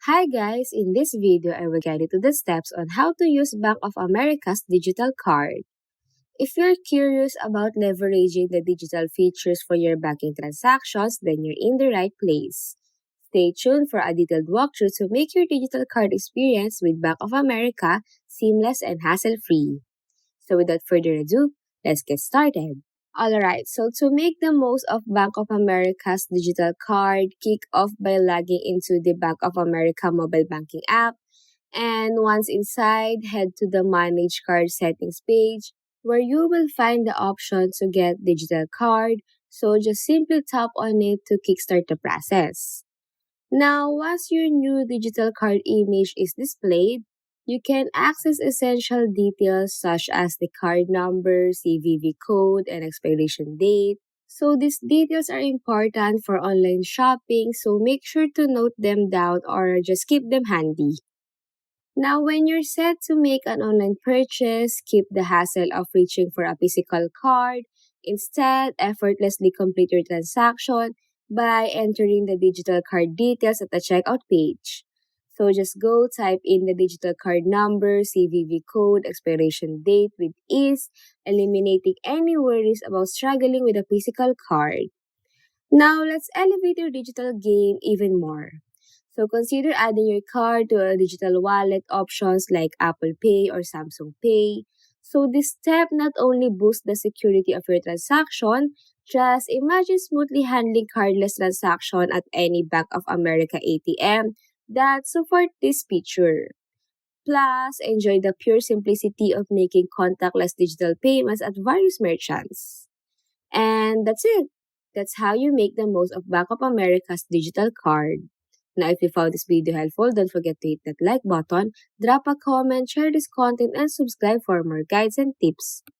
Hi guys, in this video I will guide you to the steps on how to use Bank of America's digital card. If you're curious about leveraging the digital features for your banking transactions, then you're in the right place. Stay tuned for a detailed walkthrough to make your digital card experience with Bank of America seamless and hassle-free. So without further ado, let's get started. Alright, so to make the most of Bank of America's digital card, kick off by logging into the Bank of America mobile banking app. And once inside, head to the Manage Card Settings page where you will find the option to get digital card. So just simply tap on it to kickstart the process. Now, once your new digital card image is displayed, you can access essential details such as the card number, CVV code, and expiration date. So these details are important for online shopping, so make sure to note them down or just keep them handy. Now, when you're set to make an online purchase, skip the hassle of reaching for a physical card. Instead, effortlessly complete your transaction by entering the digital card details at the checkout page. So just go type in the digital card number, CVV code, expiration date with ease, eliminating any worries about struggling with a physical card. Now, let's elevate your digital game even more. So consider adding your card to a digital wallet options like Apple Pay or Samsung Pay. So this step not only boosts the security of your transaction, just imagine smoothly handling cardless transaction at any Bank of America ATM that support this feature. Plus, enjoy the pure simplicity of making contactless digital payments at various merchants. And that's it. That's how you make the most of Bank of America's digital card. Now, if you found this video helpful, don't forget to hit that like button, drop a comment, share this content, and subscribe for more guides and tips.